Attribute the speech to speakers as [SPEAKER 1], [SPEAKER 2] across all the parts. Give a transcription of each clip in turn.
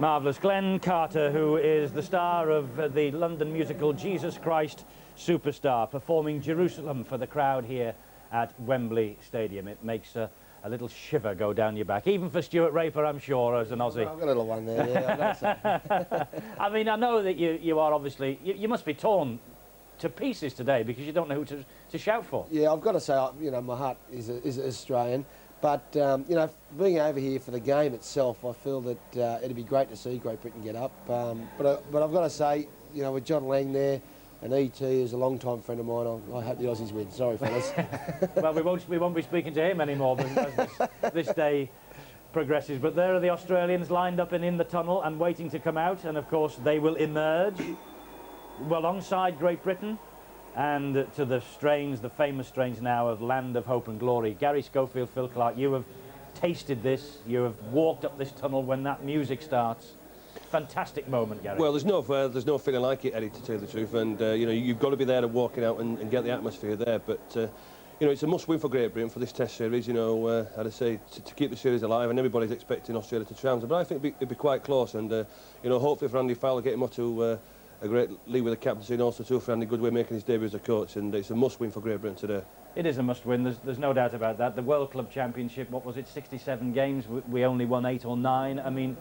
[SPEAKER 1] Marvellous. Glenn Carter, who is the star of the London musical Jesus Christ Superstar, performing Jerusalem for the crowd here at Wembley Stadium. It makes a little shiver go down your back, even for Stuart Raper, I'm sure, as an Aussie.
[SPEAKER 2] I've got a little one there, yeah.
[SPEAKER 1] I mean, I know that you are obviously, you must be torn to pieces today because you don't know who to shout for.
[SPEAKER 2] Yeah, I've got to say, you know, my heart is Australian. But, you know, being over here for the game itself, I feel that it'd be great to see Great Britain get up. But I've got to say, you know, with John Lang there, and E.T. is a long-time friend of mine, I hope the Aussies win. Sorry, fellas.
[SPEAKER 1] Well, we won't be speaking to him anymore as this day progresses. But there are the Australians lined up in the tunnel and waiting to come out. And, of course, they will emerge alongside Great Britain. And to the strains, the famous strains now of Land of Hope and Glory. Gary Schofield, Phil Clark, you have tasted this. You have walked up this tunnel when that music starts. Fantastic moment, Gary.
[SPEAKER 3] Well, there's no feeling like it, Eddie, to tell you the truth. And you know, you've got to be there to walk it out and get the atmosphere there. But you know, it's a must-win for Great Britain for this Test series. You know, I'd say to keep the series alive, and everybody's expecting Australia to challenge them. But I think it'd be quite close. And you know, hopefully for Andy Fowler, get him up to a great lead with the captaincy, and also too for Andy Goodway making his debut as a coach, and it's a must-win for Great Britain today.
[SPEAKER 1] It is a must-win, there's no doubt about that. The World Club Championship, what was it, 67 games, we only won 8 or 9. I mean,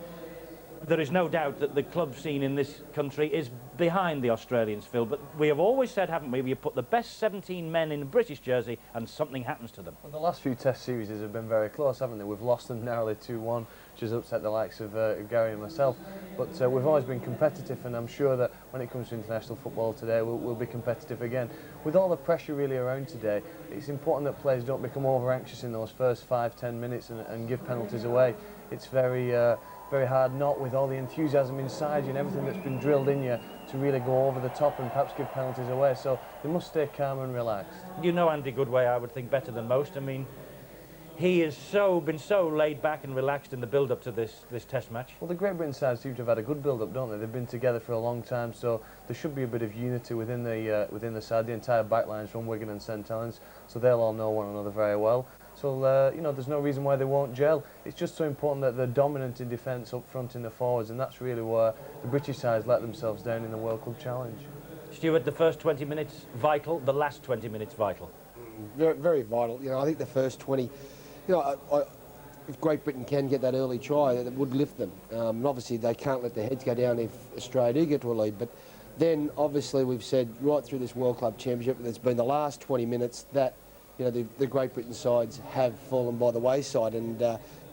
[SPEAKER 1] there is no doubt that the club scene in this country is behind the Australians, Phil, but we have always said, haven't we, you put the best 17 men in a British jersey and something happens to them.
[SPEAKER 4] Well, the last few Test series have been very close, haven't they? We've lost them narrowly 2-1, which has upset the likes of Gary and myself. But we've always been competitive, and I'm sure that when it comes to international football today, we'll be competitive again. With all the pressure really around today, it's important that players don't become over-anxious in those first 5-10 minutes and give penalties away. It's very hard not, with all the enthusiasm inside you and everything that's been drilled in you, to really go over the top and perhaps give penalties away. So they must stay calm and relaxed.
[SPEAKER 1] You know Andy Goodway, I would think, better than most. I mean, he has been so laid back and relaxed in the build-up to this Test match.
[SPEAKER 4] Well, the Great Britain side seem to have had a good build-up, don't they? They've been together for a long time, so there should be a bit of unity within the side. The entire backlines from Wigan and St Helens, so they'll all know one another very well. So, you know, there's no reason why they won't gel. It's just so important that they're dominant in defence up front in the forwards, and that's really where the British sides let themselves down in the World Club Challenge.
[SPEAKER 1] Stuart, the first 20 minutes vital, the last 20 minutes vital?
[SPEAKER 2] Very, very vital. You know, I think the first 20, you know, if Great Britain can get that early try, it would lift them. And obviously, they can't let their heads go down if Australia do get to a lead. But then, obviously, we've said right through this World Club Championship, it's been the last 20 minutes that, you know, the Great Britain sides have fallen by the wayside. And,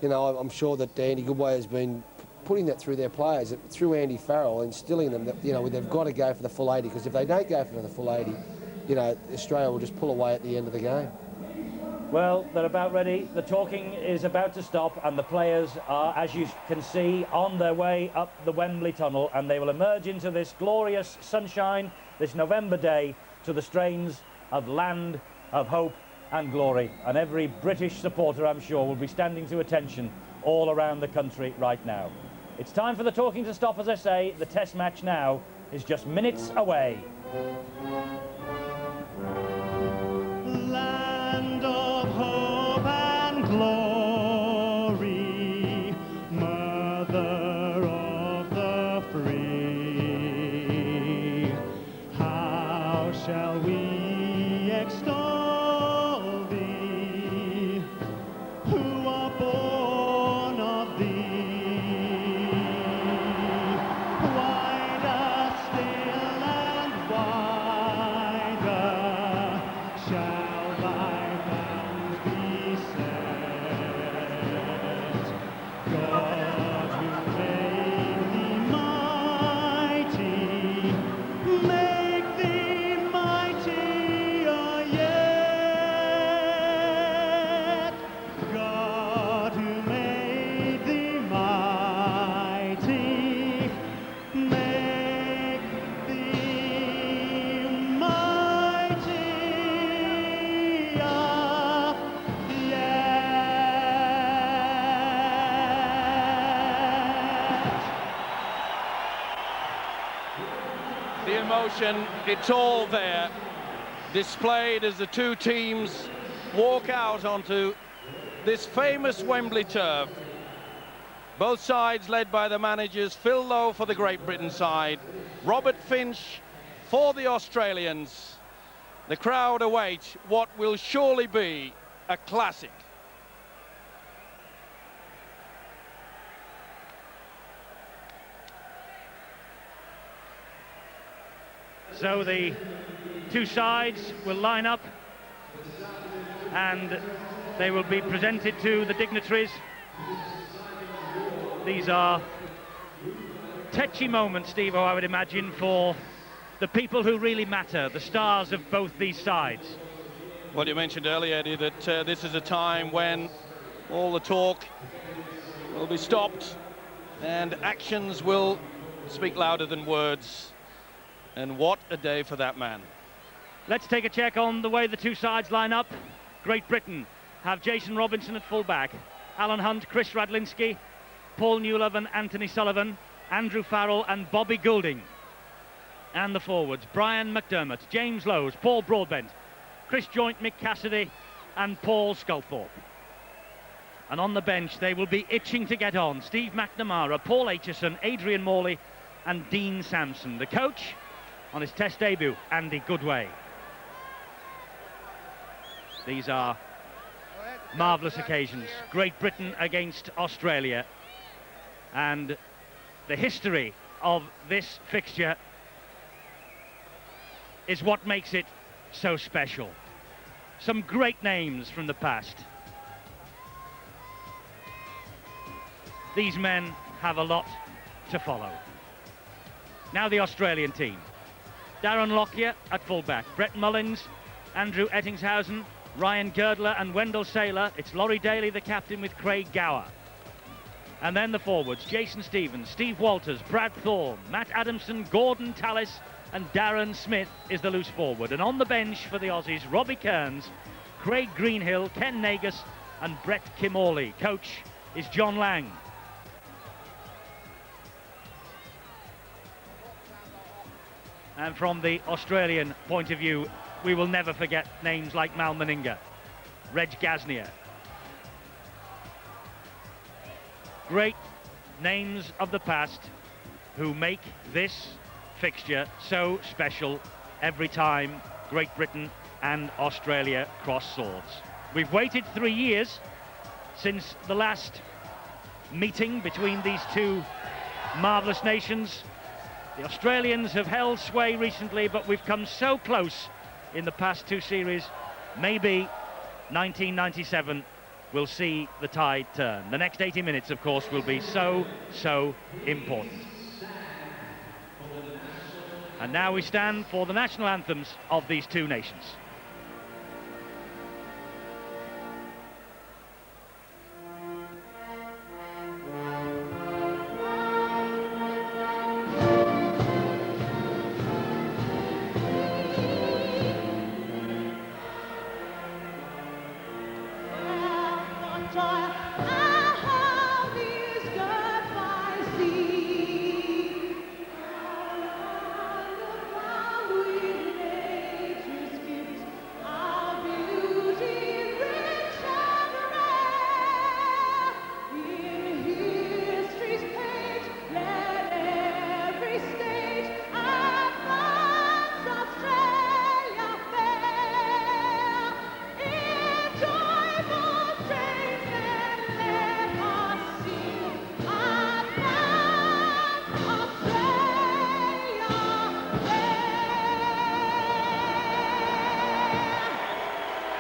[SPEAKER 2] you know, I'm sure that Andy Goodway has been putting that through their players, through Andy Farrell, instilling them that, you know, they've got to go for the full 80, because if they don't go for the full 80, you know, Australia will just pull away at the end of the game.
[SPEAKER 1] Well, they're about ready. The talking is about to stop, and the players are, as you can see, on their way up the Wembley tunnel, and they will emerge into this glorious sunshine, this November day, to the strains of Land of Hope and Glory. And every British supporter, I'm sure, will be standing to attention all around the country right now. It's time for the talking to stop, as I say. The Test match now is just minutes away.
[SPEAKER 5] Land of hope and glory, mother of the free, how shall we extol thee, who are born of thee? Wider still and wider shall thy bounds be set. God who made thee mighty, make thee mightier yet. God who made thee mighty, make thee mightier yet.
[SPEAKER 6] The emotion, it's all there, displayed as the two teams walk out onto this famous Wembley turf. Both sides led by the managers. Phil Lowe for the Great Britain side, Robert Finch for the Australians. The crowd await what will surely be a classic.
[SPEAKER 1] So the two sides will line up and they will be presented to the dignitaries. These are touchy moments, Steve, I would imagine, for the people who really matter, the stars of both these sides.
[SPEAKER 6] Well, you mentioned earlier, Eddie, that this is a time when all the talk will be stopped and actions will speak louder than words. And what a day for that man.
[SPEAKER 1] Let's take a check on the way the two sides line up. Great Britain have Jason Robinson at full-back, Alan Hunt, Chris Radlinski, Paul Newlove and Anthony Sullivan, Andrew Farrell and Bobby Goulding. And the forwards, Brian McDermott, James Lowes, Paul Broadbent, Chris Joint, Mick Cassidy and Paul Sculthorpe. And on the bench they will be itching to get on. Steve McNamara, Paul Aitchison, Adrian Morley and Dean Sampson. The coach on his Test debut, Andy Goodway. These are marvellous occasions. Great Britain against Australia. And the history of this fixture is what makes it so special. Some great names from the past. These men have a lot to follow. Now the Australian team. Darren Lockyer at fullback, Brett Mullins, Andrew Ettingshausen, Ryan Girdler and Wendell Saylor. It's Laurie Daly, the captain, with Craig Gower. And then the forwards, Jason Stevens, Steve Walters, Brad Thorne, Matt Adamson, Gordon Tallis and Darren Smith is the loose forward. And on the bench for the Aussies, Robbie Kearns, Craig Greenhill, Ken Nagus and Brett Kimorley. Coach is John Lang. And from the Australian point of view, we will never forget names like Mal Meninga, Reg Gasnier. Great names of the past who make this fixture so special every time Great Britain and Australia cross swords. We've waited 3 years since the last meeting between these two marvellous nations. The Australians have held sway recently, but we've come so close in the past two series. Maybe 1997 will see the tide turn. The next 80 minutes, of course, will be so important. And now we stand for the national anthems of these two nations.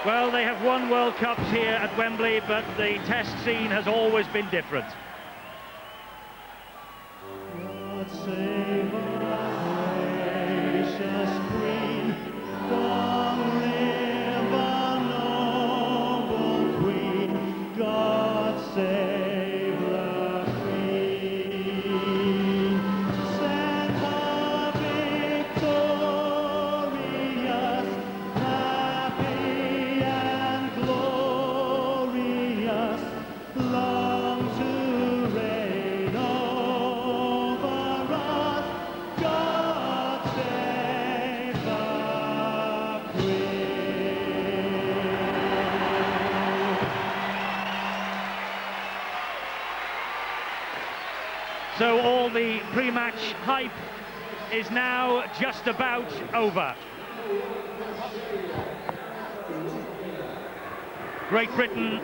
[SPEAKER 1] Well, they have won World Cups here at Wembley, but the Test scene has always been different.
[SPEAKER 5] God save our gracious Queen, long live our noble Queen. God save the Queen. Send her victorious, happy and glorious, long to
[SPEAKER 1] So all the pre-match hype is now just about over. Great Britain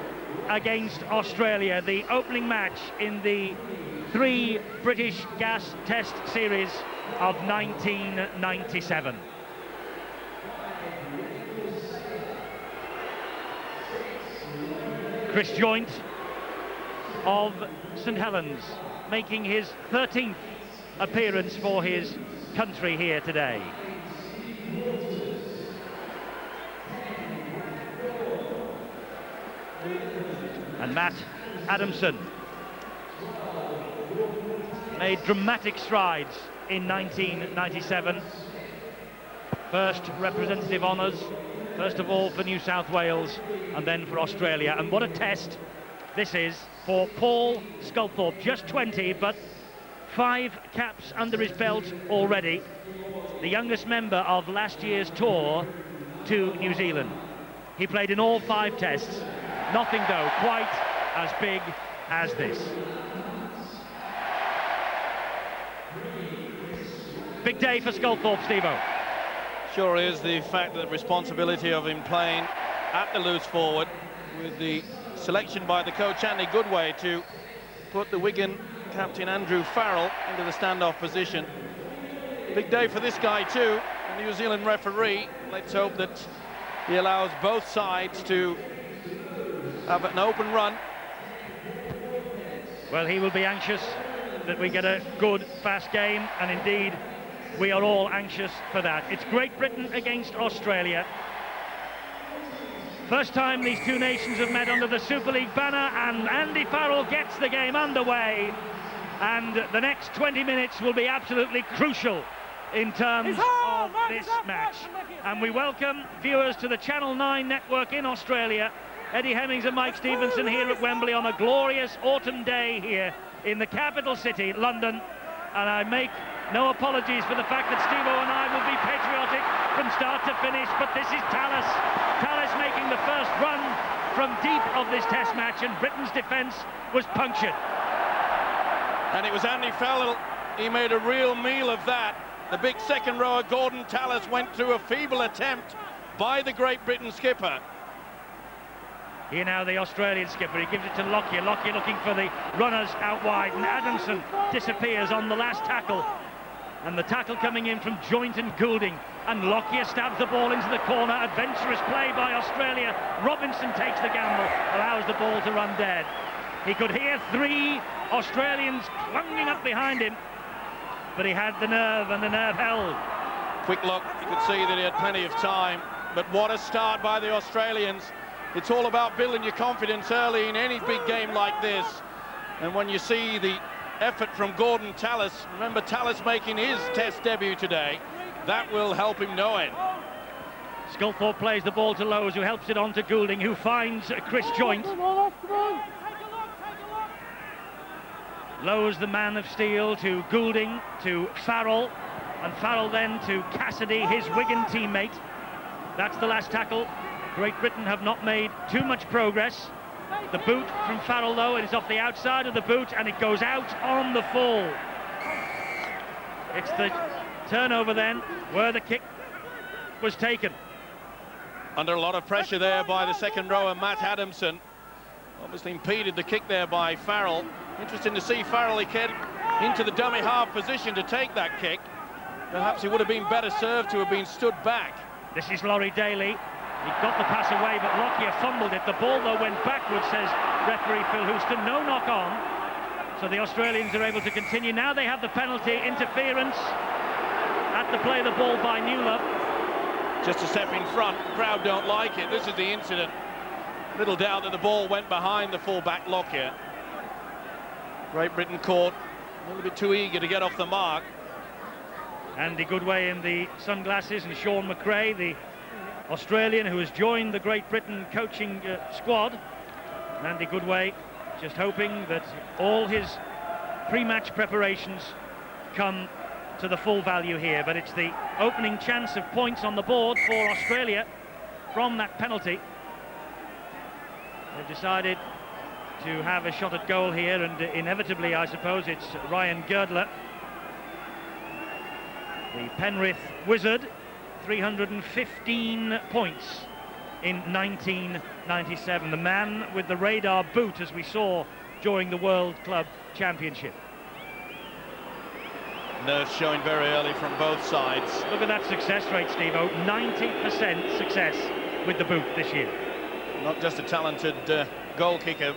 [SPEAKER 1] against Australia, the opening match in the 3 British Gas Test Series of 1997. Chris Joint of St Helens making his 13th appearance for his country here today. And Matt Adamson made dramatic strides in 1997. First representative honours, first of all for New South Wales and then for Australia. And what a test this is for Paul Sculthorpe. Just 20, but 5 caps under his belt already. The youngest member of last year's tour to New Zealand. He played in all 5 tests. Nothing, though, quite as big as this. Big day for Sculthorpe, Steve-O.
[SPEAKER 6] Sure is. The fact that the responsibility of him playing at the loose forward with the selection by the coach Andy Goodway to put the Wigan captain Andrew Farrell into the standoff position. Big day for this guy too, the New Zealand referee. Let's hope that he allows both sides to have an open run.
[SPEAKER 1] Well, he will be anxious that we get a good, fast game, and indeed we are all anxious for that. It's Great Britain against Australia. First time these two nations have met under the Super League banner, and Andy Farrell gets the game underway, and the next 20 minutes will be absolutely crucial in terms of this match. And we welcome viewers to the Channel 9 network in Australia. Eddie Hemmings and Mike Stevenson here at Wembley on a glorious autumn day here in the capital city, London. And I make no apologies for the fact that Steve-O and I will be patriotic from start to finish, but this is Tallis. Tallis making the first run from deep of this test match, and Britain's defence was punctured.
[SPEAKER 6] And it was Andy Farrell, he made a real meal of that. The big second rower, Gordon Tallis, went through a feeble attempt by the Great Britain skipper.
[SPEAKER 1] Here now the Australian skipper, he gives it to Lockyer. Lockyer looking for the runners out wide, and Adamson disappears on the last tackle. And the tackle coming in from Joint and Goulding, and Lockyer stabs the ball into the corner. Adventurous play by Australia. Robinson takes the gamble, allows the ball to run dead. He could hear 3 Australians plunging up behind him, but he had the nerve, and the nerve held.
[SPEAKER 6] Quick look, you could see that he had plenty of time, but what a start by the Australians. It's all about building your confidence early in any big game like this. And when you see the effort from Gordon Tallis, remember Tallis making his test debut today, that will help him no end.
[SPEAKER 1] Sculthorpe plays the ball to Lowes, who helps it on to Goulding, who finds Chris Joint. Lowes, the man of steel, to Goulding, to Farrell, and Farrell then to Cassidy, his Wigan teammate. That's the last tackle. Great Britain have not made too much progress. The boot from Farrell, though, it is off the outside of the boot, and it goes out on the fall. It's the turnover then, where the kick was taken.
[SPEAKER 6] Under a lot of pressure there by the second rower, Matt Adamson. Obviously impeded the kick there by Farrell. Interesting to see Farrell get into the dummy half position to take that kick. Perhaps he would have been better served to have been stood back.
[SPEAKER 1] This is Laurie Daly. He got the pass away, but Lockyer fumbled it. The ball, though, went backwards, says referee Phil Houston. No knock on. So the Australians are able to continue. Now they have the penalty, interference at the play of the ball by Newlove.
[SPEAKER 6] Just a step in front. The crowd don't like it. This is the incident. Little doubt that the ball went behind the full-back Lockyer. Great Britain caught a little bit too eager to get off the mark.
[SPEAKER 1] Andy Goodway in the sunglasses, and Sean McRae, the Australian who has joined the Great Britain coaching squad. And Andy Goodway just hoping that all his pre-match preparations come to the full value here. But it's the opening chance of points on the board for Australia from that penalty. They've decided to have a shot at goal here, and inevitably, I suppose, it's Ryan Girdler, the Penrith wizard, 315 points in 1997. The man with the radar boot, as we saw during the World Club Championship.
[SPEAKER 6] Nerves showing very early from both sides.
[SPEAKER 1] Look at that success rate, Steve-O. 90% success with the boot this year.
[SPEAKER 6] Not just a talented goal kicker,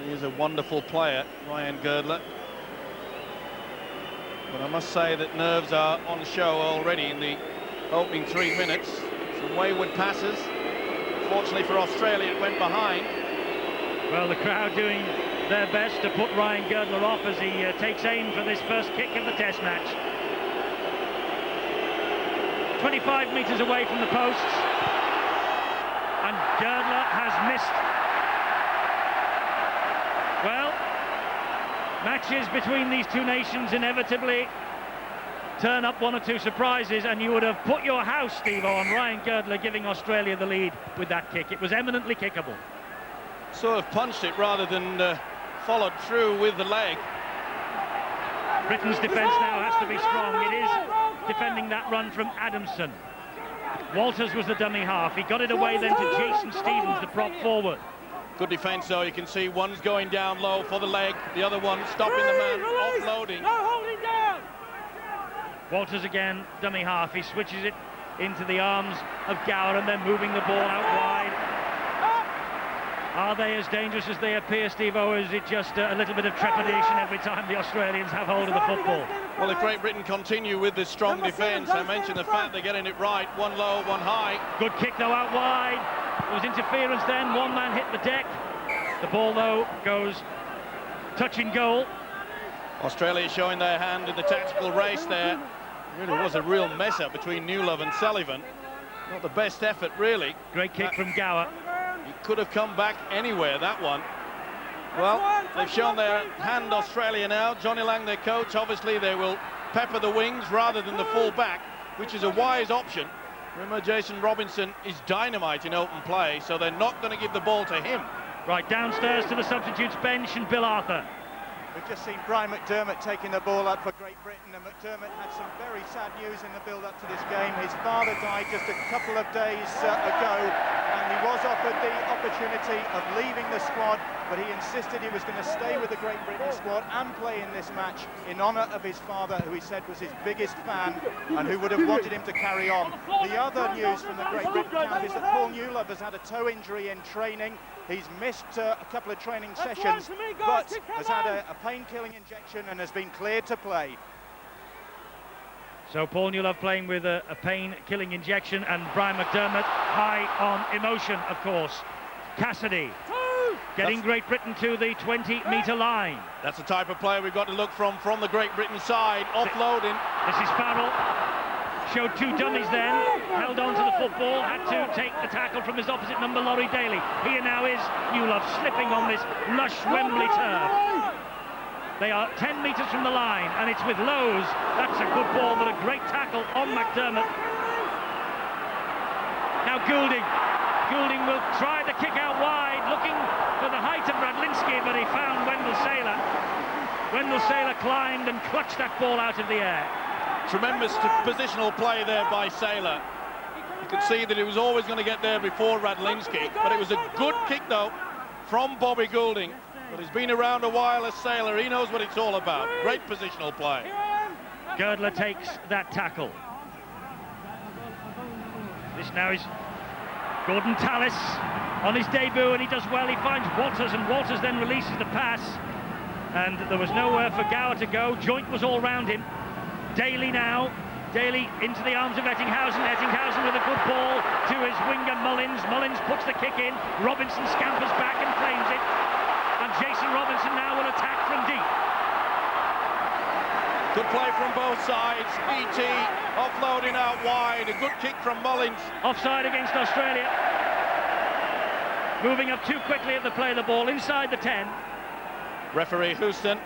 [SPEAKER 6] he is a wonderful player, Ryan Girdler. But I must say that nerves are on show already in the opening 3 minutes. Some wayward passes. Fortunately for Australia, it went behind.
[SPEAKER 1] Well, the crowd doing their best to put Ryan Girdler off as he takes aim for this first kick of the Test match. 25 metres away from the posts, and Girdler has missed. Well, matches between these two nations inevitably turn up one or two surprises, and you would have put your house, Steve, on Ryan Girdler giving Australia the lead with that kick. It was eminently kickable.
[SPEAKER 6] Sort of punched it rather than followed through with the leg.
[SPEAKER 1] Britain's defence now has to be strong. It is defending that run from Adamson. Walters was the dummy half. He got it away then to Jason Stevens, the prop forward.
[SPEAKER 6] Good defence though. You can see one's going down low for the leg, the other one stopping the man, offloading.
[SPEAKER 1] Walters again, dummy half. He switches it into the arms of Gower and then moving the ball out wide. Are they as dangerous as they appear, Steve-O, or is it just a little bit of trepidation every time the Australians have hold of the football?
[SPEAKER 6] Well, if Great Britain continue with this strong defence, I mentioned the fact they're getting it right. One low, one high.
[SPEAKER 1] Good kick, though, out wide. There was interference then. One man hit the deck. The ball, though, goes touching goal.
[SPEAKER 6] Australia showing their hand in the tactical race there. It really was a real mess-up between Newlove and Sullivan. Not the best effort, really.
[SPEAKER 1] Great kick from Gower.
[SPEAKER 6] He could have come back anywhere, that one. Well, they've shown their hand, Australia now. Johnny Lang, their coach, obviously they will pepper the wings rather than the full back, which is a wise option. Remember, Jason Robinson is dynamite in open play, so they're not going to give the ball to him.
[SPEAKER 1] Right, downstairs to the substitutes bench, and Bill Arthur.
[SPEAKER 7] We've just seen Brian McDermott taking the ball up for Great Britain, and McDermott had some very sad news in the build-up to this game. His father died just a couple of days ago, and he was offered the opportunity of leaving the squad, but he insisted he was going to stay with the Great Britain squad and play in this match in honour of his father, who he said was his biggest fan and who would have wanted him to carry on. The other news from the Great Britain camp is that Paul Newlove has had a toe injury in training. He's missed a couple of training sessions, but has had a pain-killing injection and has been cleared to play.
[SPEAKER 1] So Paul Newlove playing with a pain-killing injection, and Brian McDermott high on emotion, of course. Cassidy getting Great Britain to the 20-metre line.
[SPEAKER 6] That's the type of player we've got to look from the Great Britain side, offloading.
[SPEAKER 1] This is Farrell. Showed two dummies then, held on to the football, had to take the tackle from his opposite number, Laurie Daly. Here now is Newlove slipping on this lush Wembley turf. They are 10 metres from the line, and it's with Lowe's. That's a good ball, but a great tackle on McDermott. Now Goulding. Goulding will try the kick out wide, looking for the height of Radlinski, but he found Wendell Saylor. Wendell Saylor climbed and clutched that ball out of the air.
[SPEAKER 6] Tremendous positional play there by Saylor. You could see that he was always going to get there before Radlinski, but it was a good kick though from Bobby Goulding. But he's been around a while as Saylor. He knows what it's all about. Great positional play.
[SPEAKER 1] Girdler takes that tackle. This now is Gordon Tallis on his debut, and he does well. He finds Walters, and Walters then releases the pass, and there was nowhere for Gower to go. Joint was all round him. Daly now. Daly into the arms of Ettinghausen. Ettinghausen with a good ball to his winger Mullins. Mullins puts the kick in. Robinson scampers back and claims it. And Jason Robinson now will attack from deep.
[SPEAKER 6] Good play from both sides. E.T. offloading out wide. A good kick from Mullins.
[SPEAKER 1] Offside against Australia. Moving up too quickly at the play of the ball inside the 10.
[SPEAKER 6] Referee Houston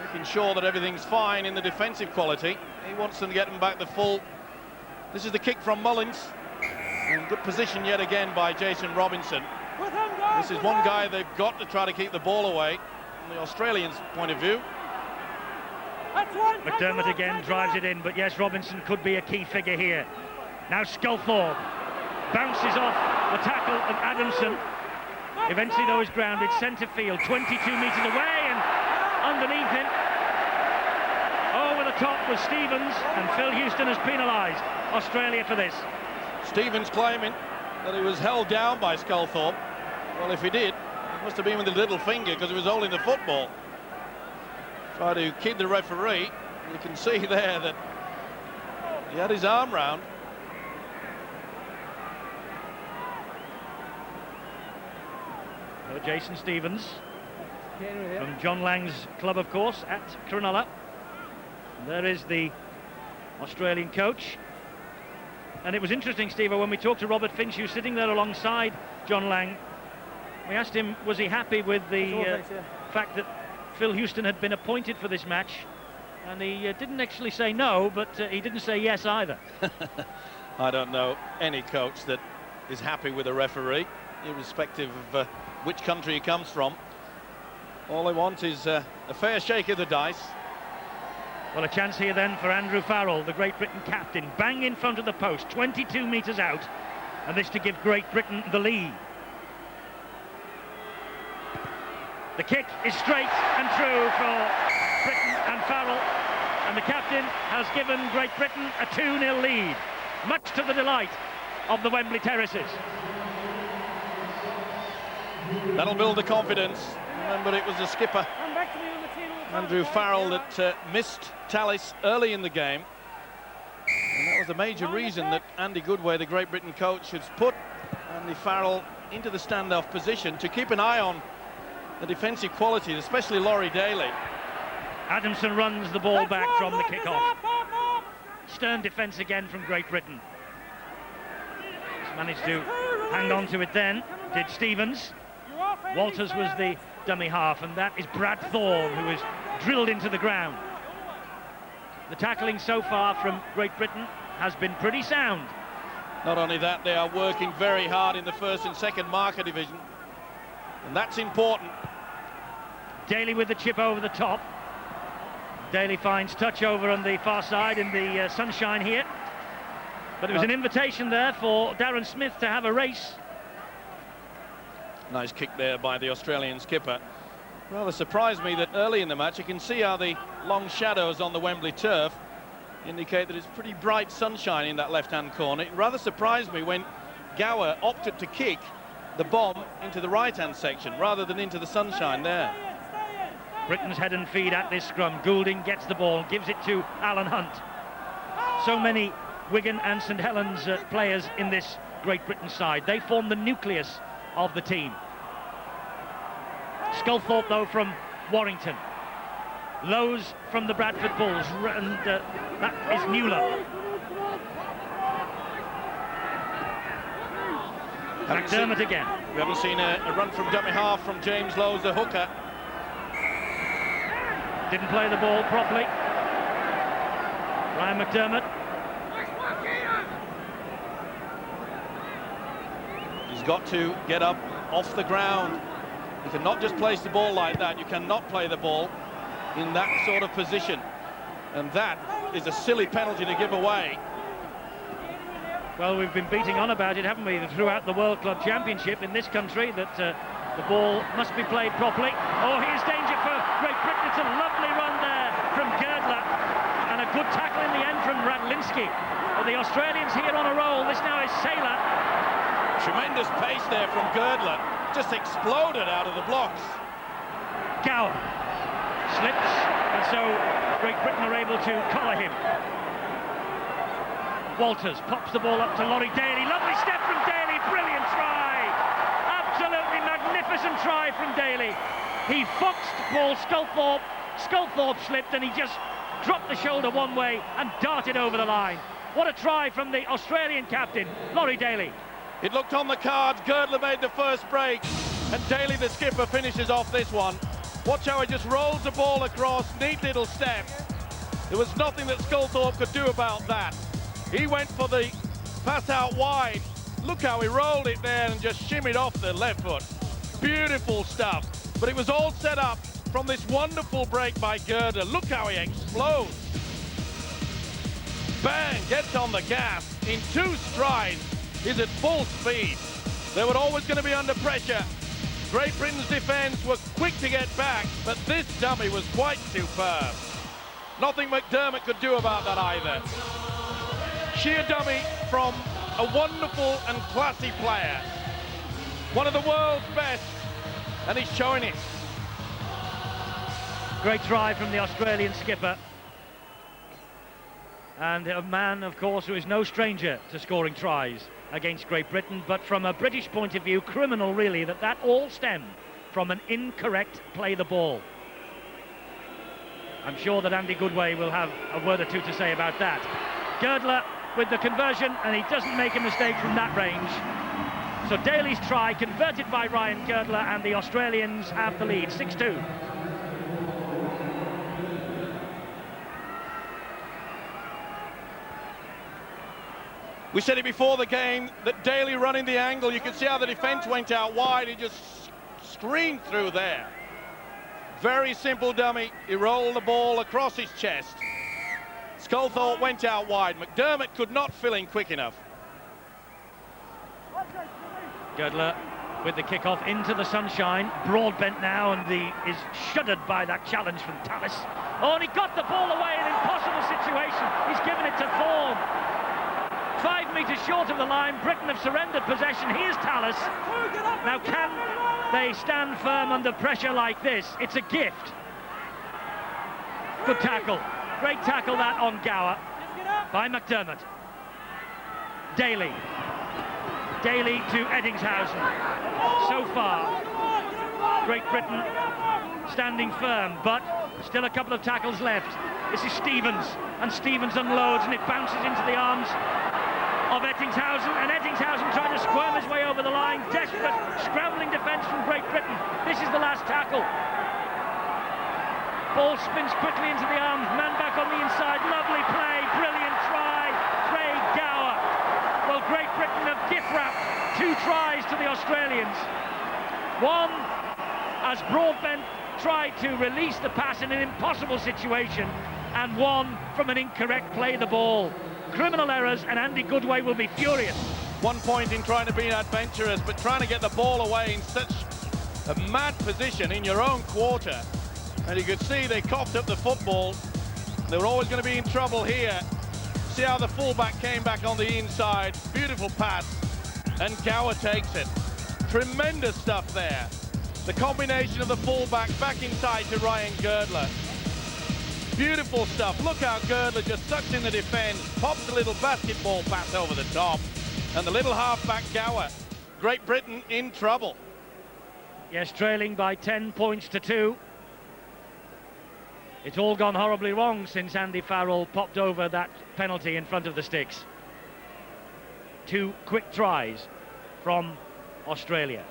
[SPEAKER 6] making sure that everything's fine in the defensive quality. He wants them to get them back the full. This is the kick from Mullins. And good position yet again by Jason Robinson. This is one guy they've got to try to keep the ball away from the Australians' point of view.
[SPEAKER 1] McDermott again drives it in, but yes, Robinson could be a key figure here. Now Sculthorpe bounces off the tackle of Adamson. Eventually, though, is grounded centre field, 22 metres away, and underneath him, over the top was Stevens, and Phil Houston has penalised Australia for this.
[SPEAKER 6] Stevens claiming that he was held down by Sculthorpe. Well, if he did, it must have been with the little finger because he was holding the football. Try to kid the referee. You can see there that he had his arm round.
[SPEAKER 1] So Jason Stevens from John Lang's club, of course, at Cronulla. There is the Australian coach. And it was interesting, Steve, when we talked to Robert Finch, who's sitting there alongside John Lang. We asked him, was he happy with the fact that Phil Houston had been appointed for this match, and he didn't actually say no, but he didn't say yes either.
[SPEAKER 6] I don't know any coach that is happy with a referee, irrespective of which country he comes from. All they want is a fair shake of the dice.
[SPEAKER 1] Well, a chance here then for Andrew Farrell, the Great Britain captain, bang in front of the post, 22 metres out, and this to give Great Britain the lead. The kick is straight and true for Britain and Farrell, and the captain has given Great Britain a 2-0 lead, much to the delight of the Wembley Terraces.
[SPEAKER 6] That'll build the confidence. Remember, it was the skipper, Andrew Farrell, that missed Tallis early in the game, and that was the major reason that Andy Goodway, the Great Britain coach, has put Andy Farrell into the standoff position to keep an eye on the defensive qualities, especially Laurie Daly.
[SPEAKER 1] Adamson runs the ball back from the kick-off. Stern defence again from Great Britain. He's managed to hang on to it then, did Stevens. Walters was the dummy half, and that is Brad Thorne, who is drilled into the ground. The tackling so far from Great Britain has been pretty sound.
[SPEAKER 6] Not only that, they are working very hard in the first and second marker division, and that's important.
[SPEAKER 1] Daly with the chip over the top. Daly finds touch over on the far side in the sunshine here, but it was an invitation there for Darren Smith to have a race.
[SPEAKER 6] Nice kick there by the Australian skipper. Rather surprised me that early in the match, you can see how the long shadows on the Wembley turf indicate that it's pretty bright sunshine in that left-hand corner. It rather surprised me when Gower opted to kick the bomb into the right-hand section rather than into the sunshine there.
[SPEAKER 1] Britain's head and feed at this scrum. Goulding gets the ball, gives it to Alan Hunt. So many Wigan and St Helens players in this Great Britain side. They form the nucleus of the team. Sculthorpe, though, from Warrington. Lowe's from the Bradford Bulls, and that is Mueller. McDermott again.
[SPEAKER 6] We haven't seen a run from dummy half from James Lowe's, the hooker.
[SPEAKER 1] Didn't play the ball properly. Ryan McDermott.
[SPEAKER 6] He's got to get up off the ground. You cannot just place the ball like that. You cannot play the ball in that sort of position. And that is a silly penalty to give away.
[SPEAKER 1] Well, we've been beating on about it, haven't we, throughout the World Club Championship in this country, that the ball must be played properly. Oh, here's danger for Great Britain. It's a lovely run there from Girdler, and a good tackle in the end from Radlinski. Well, the Australians here on a roll. This now is Saylor.
[SPEAKER 6] Tremendous pace there from Girdler. Just exploded out of the blocks.
[SPEAKER 1] Gower slips, and so Great Britain are able to collar him. Walters pops the ball up to Laurie Daly. Lovely step from Daly. Brilliant try. Absolutely magnificent try from Daly. He foxed Paul Sculthorpe. Sculthorpe slipped, and he just dropped the shoulder one way and darted over the line. What a try from the Australian captain, Laurie Daly.
[SPEAKER 6] It looked on the cards. Girdler made the first break, and Daly, the skipper, finishes off this one. Watch how he just rolls the ball across. Neat little step. There was nothing that Sculthorpe could do about that. He went for the pass out wide. Look how he rolled it there and just shimmied off the left foot. Beautiful stuff. But it was all set up from this wonderful break by Girdler. Look how he explodes. Bang, gets on the gas. In 2 strides, is at full speed. They were always going to be under pressure. Great Britain's defence were quick to get back, but this dummy was quite superb. Nothing McDermott could do about that either. Sheer dummy from a wonderful and classy player. One of the world's best, and he's showing it.
[SPEAKER 1] Great try from the Australian skipper. And a man, of course, who is no stranger to scoring tries against Great Britain, but from a British point of view, criminal really that all stemmed from an incorrect play the ball. I'm sure that Andy Goodway will have a word or two to say about that. Girdler with the conversion, and he doesn't make a mistake from that range. So Daly's try converted by Ryan Girdler, and the Australians have the lead, 6-2.
[SPEAKER 6] We said it before the game that Daly running the angle, you could see how the defence went out wide. He just screamed through there. Very simple dummy. He rolled the ball across his chest. Sculthorpe went out wide. McDermott could not fill in quick enough.
[SPEAKER 1] Girdler with the kick-off into the sunshine. Broadbent now, and is shuddered by that challenge from Tallis. Oh, and he got the ball away, an impossible situation. He's given it to Thorne. 5 metres short of the line. Britain have surrendered possession. Here's Tallis. Now, can they stand firm under pressure like this? It's a gift. Good tackle. Great tackle that on Gower by McDermott. Daly. Daly to Eddingshausen. So far, Great Britain standing firm, but still a couple of tackles left. This is Stevens, and Stevens unloads, and it bounces into the arms of Eddingshausen, and Eddingshausen trying to squirm his way over the line. Desperate, scrambling defence from Great Britain. This is the last tackle. Ball spins quickly into the arms, man back on the inside. Lovely play, brilliant try, Craig Gower. Well, Great Britain have gift-wrapped 2 tries to the Australians. One, as Broadbent tried to release the pass in an impossible situation, and one from an incorrect play the ball. Criminal errors, and Andy Goodway will be furious.
[SPEAKER 6] 1 point in trying to be adventurous, but trying to get the ball away in such a mad position in your own quarter. And you could see they coughed up the football. They were always going to be in trouble here. See how the fullback came back on the inside. Beautiful pass, and Gower takes it. Tremendous stuff there. The combination of the fullback back inside to Ryan Girdler. Beautiful stuff. Look how Girdler just sucks in the defence, pops a little basketball pass over the top, and the little halfback Gower. Great Britain in trouble.
[SPEAKER 1] Yes, trailing by 10 points to 2. It's all gone horribly wrong since Andy Farrell popped over that penalty in front of the sticks. 2 quick tries from Australia.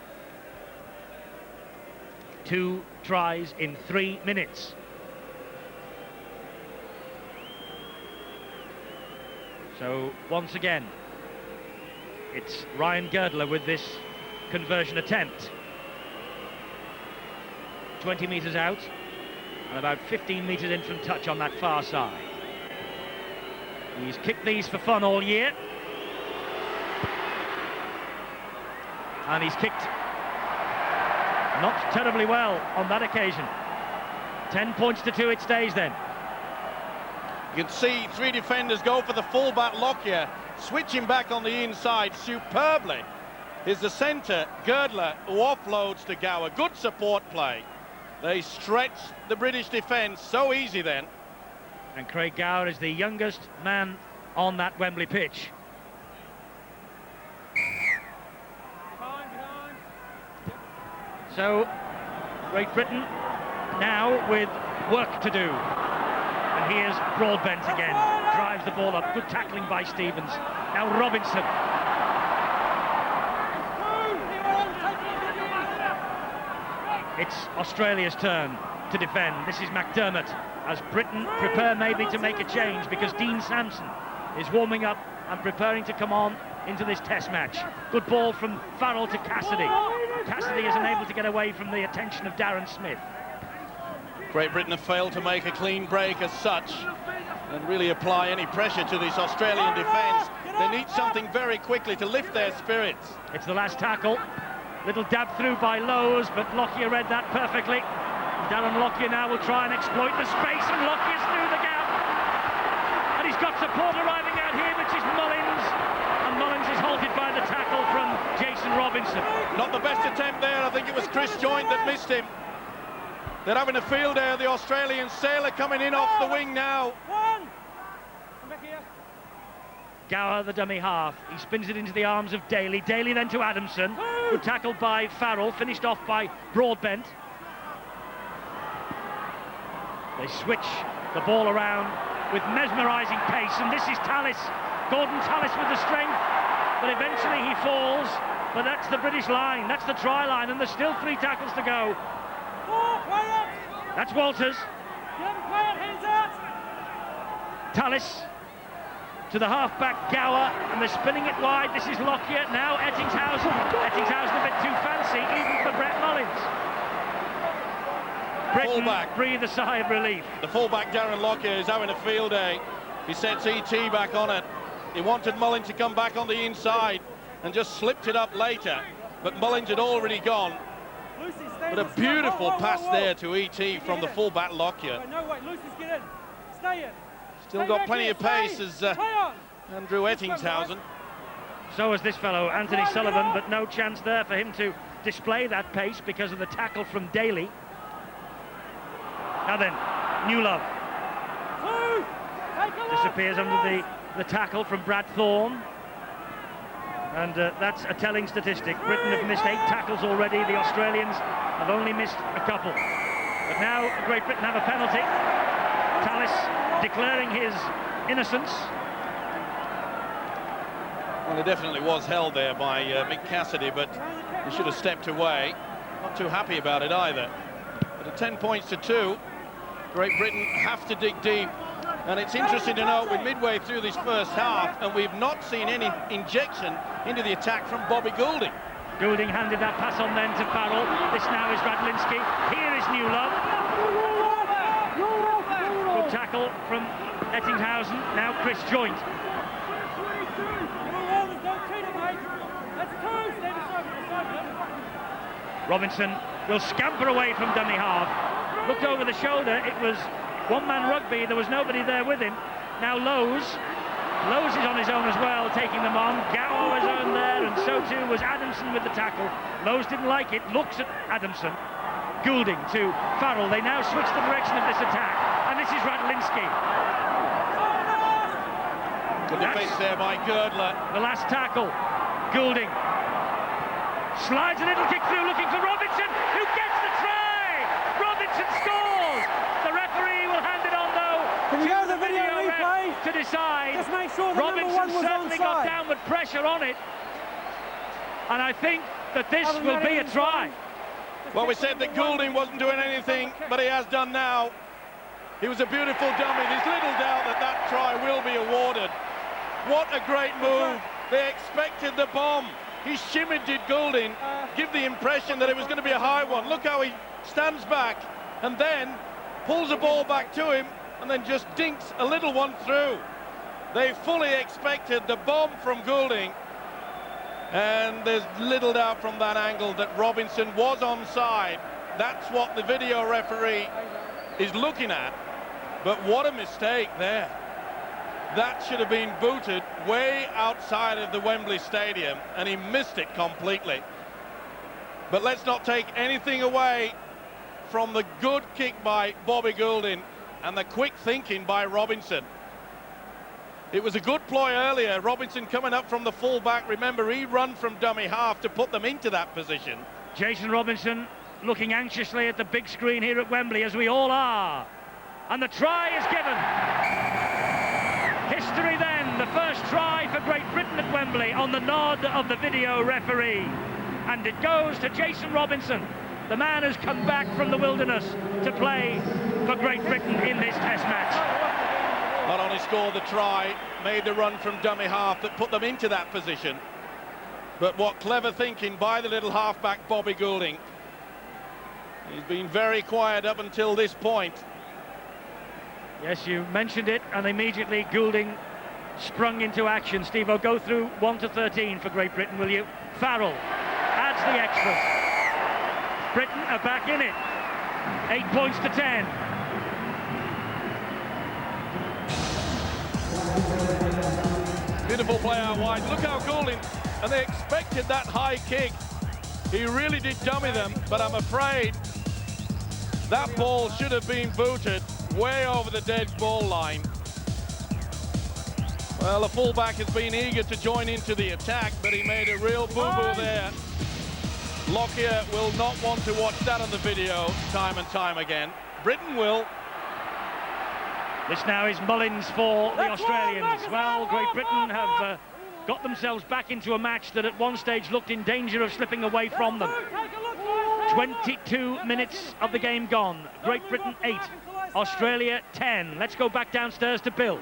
[SPEAKER 1] 2 tries in 3 minutes. So once again, it's Ryan Girdler with this conversion attempt. 20 metres out and about 15 metres in from touch on that far side. He's kicked these for fun all year. And he's kicked not terribly well on that occasion. 10 points to 2 it stays then.
[SPEAKER 6] You can see 3 defenders go for the fullback Lockyer, switching back on the inside superbly. Is the centre, Girdler, who offloads to Gower. Good support play. They stretch the British defence so easy then.
[SPEAKER 1] And Craig Gower is the youngest man on that Wembley pitch. So, Great Britain now with work to do. And here's Broadbent again, drives the ball up, good tackling by Stevens. Now Robinson. It's Australia's turn to defend. This is McDermott, as Britain prepare maybe to make a change, because Dean Sampson is warming up and preparing to come on into this test match. Good ball from Farrell to Cassidy. Cassidy is unable to get away from the attention of Darren Smith.
[SPEAKER 6] Great Britain have failed to make a clean break as such and really apply any pressure to this Australian defence. They need something very quickly to lift their spirits.
[SPEAKER 1] It's the last tackle. Little dab through by Lowe's, but Lockyer read that perfectly. Darren Lockyer now will try and exploit the space, and Lockyer's through the gap. And he's got support arriving out here, which is Mullins. And Mullins is halted by the tackle from Jason Robinson.
[SPEAKER 6] Not the best attempt there. I think it was Chris Joint that missed him. They're having a field there, the Australian. Sailor coming in off the wing now.
[SPEAKER 1] Gower, the dummy half. He spins it into the arms of Daly. Daly then to Adamson. Good tackle by Farrell, finished off by Broadbent. They switch the ball around with mesmerising pace, and this is Tallis. Gordon Tallis with the strength, but eventually he falls. But that's the British line, that's the try line, and there's still 3 tackles to go. That's Walters. Tallis to the half-back Gower, and they're spinning it wide. This is Lockyer, now Ettingshausen. Ettingshausen a bit too fancy, even for Brett Mullins. Britain breathe a sigh of relief.
[SPEAKER 6] The fullback Darren Lockyer is having a field day. He sets E.T. back on it. He wanted Mullins to come back on the inside and just slipped it up later, but Mullins had already gone. But a beautiful pass there to E.T. from the fullback Lockyer. Still got plenty of pace as Andrew Ettingshausen.
[SPEAKER 1] So has this fellow, Anthony Sullivan, but no chance there for him to display that pace because of the tackle from Daly. Now then, Newlove disappears under the tackle from Brad Thorne. And that's a telling statistic. Britain have missed 8 tackles already. The Australians have only missed a couple. But now Great Britain have a penalty. Tallis declaring his innocence.
[SPEAKER 6] Well, he definitely was held there by Mick Cassidy, but he should have stepped away. Not too happy about it either. But at 10 points to 2, Great Britain have to dig deep. And it's interesting to note we're midway through this first half and we've not seen any injection into the attack from Bobby Goulding.
[SPEAKER 1] Goulding handed that pass on then to Farrell. This now is Radlinski. Here is Newlove. Good tackle from Ettinghausen. Now Chris Joint. Robinson will scamper away from dummy half. Looked over the shoulder. It was one-man rugby. There was nobody there with him. Now Lowe's is on his own as well, taking them on. Gower was on there, and so too was Adamson with the tackle. Lowe's didn't like it, looks at Adamson. Goulding to Farrell. They now switch the direction of this attack, and this is Radlinski.
[SPEAKER 6] Good defence there by Girdler.
[SPEAKER 1] The last tackle. Goulding slides a little kick through, looking for Robinson, who gets the try. Robinson scores. The referee will hand it on though.
[SPEAKER 8] Can you go to the video replay
[SPEAKER 1] to decide?
[SPEAKER 8] Just make sure the
[SPEAKER 1] Robinson certainly got downward pressure on it, and I think that this will be a try.
[SPEAKER 6] Well, we said that Goulding wasn't doing anything, but he has done now. He was a beautiful dummy. There's little doubt that that try will be awarded. What a great move. They expected the bomb. He shimmied, did Goulding, give the impression that it was going to be a high one. Look how he stands back and then pulls the ball back to him and then just dinks a little one through. They fully expected the bomb from Goulding, and there's little doubt from that angle that Robinson was onside. That's what the video referee is looking at, but what a mistake there. That should have been booted way outside of the Wembley Stadium, and he missed it completely. But let's not take anything away from the good kick by Bobby Goulding and the quick thinking by Robinson. It was a good ploy earlier. Robinson coming up from the full-back. Remember, he run from dummy half to put them into that position.
[SPEAKER 1] Jason Robinson looking anxiously at the big screen here at Wembley, as we all are. And the try is given. History then, the first try for Great Britain at Wembley on the nod of the video referee. And it goes to Jason Robinson. The man has come back from the wilderness to play for Great Britain in this Test match.
[SPEAKER 6] not only scored the try, made the run from dummy half that put them into that position. But what clever thinking by the little halfback Bobby Goulding. He's been very quiet up until this point.
[SPEAKER 1] Yes, you mentioned it, and immediately Goulding sprung into action. Steve-O, go through 1 to 13 for Great Britain, will you? Farrell adds the extras. Britain are back in it. 8 points to 10.
[SPEAKER 6] Beautiful play out wide. Look how Goulding, and they expected that high kick. He really did dummy them, but I'm afraid that ball should have been booted way over the dead ball line. Well, the fullback has been eager to join into the attack, but he made a real boo-boo there. Lockyer will not want to watch that on the video time and time again. Britain will.
[SPEAKER 1] This now is Mullins for the Australians. Well, Great Britain have got themselves back into a match that at one stage looked in danger of slipping away from them. 22 minutes of the game gone. Great Britain 8, Australia 10. Let's go back downstairs to Bill.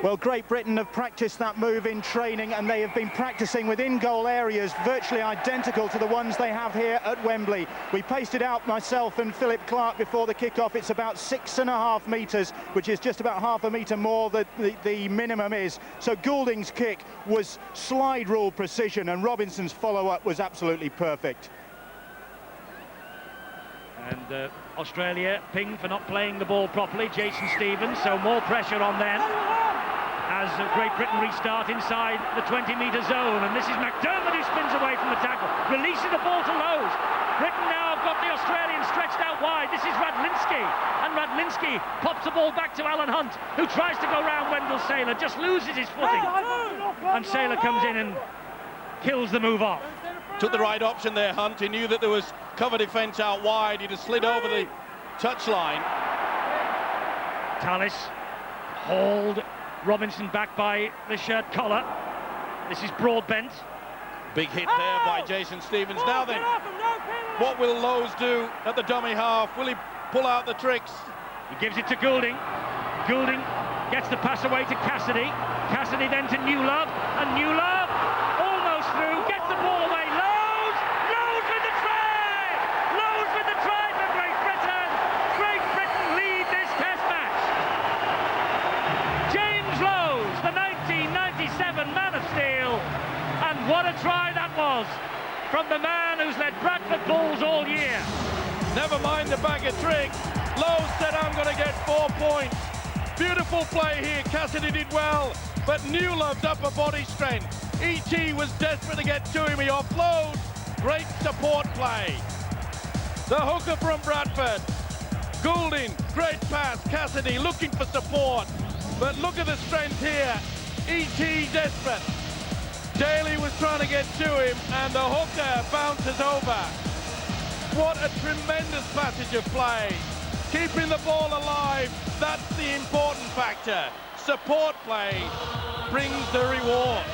[SPEAKER 7] Well, Great Britain have practiced that move in training, and they have been practicing within goal areas virtually identical to the ones they have here at Wembley. We pasted out, myself and Philip Clark, before the kick-off. It's about 6.5 metres, which is just about half a metre more than the minimum is. So Goulding's kick was slide rule precision, and Robinson's follow-up was absolutely perfect.
[SPEAKER 1] And Australia pinged for not playing the ball properly. Jason Stevens, so more pressure on them as Great Britain restart inside the 20-metre zone. And this is McDermott who spins away from the tackle, releases the ball to Lowe's. Britain now have got the Australians stretched out wide. This is Radlinski, and Radlinski pops the ball back to Alan Hunt, who tries to go round Wendell Saylor, just loses his footing. And Saylor comes in and kills the move off.
[SPEAKER 6] Took the right option there, Hunt. He knew that there was cover defence out wide. He'd have slid over the touchline.
[SPEAKER 1] Tallis hauled Robinson back by the shirt collar. This is Broadbent.
[SPEAKER 6] Big hit there by Jason Stevens. Now then, what will Lowe's do at the dummy half? Will he pull out the tricks?
[SPEAKER 1] He gives it to Goulding. Goulding gets the pass away to Cassidy. Cassidy then to Newlove, and Newlove almost through, gets the ball away. Lowe's with the try! Lowe's with the try for Great Britain! Great Britain lead this test match. James Lowe's, the 1997 Man of Steel, and what a try that was from the man who's led Bradford Bulls all year.
[SPEAKER 6] Never mind the bag of tricks. Lowe's said, I'm going to get 4 points. Beautiful play here. Cassidy did well, but Newlove's upper body strength. E.T. was desperate to get to him. He offloads. Great support play. The hooker from Bradford. Goulding, great pass. Cassidy looking for support. But look at the strength here. E.T. desperate. Daly was trying to get to him, and the hooker bounces over. What a tremendous passage of play. Keeping the ball alive, that's the important factor. Support play brings the reward.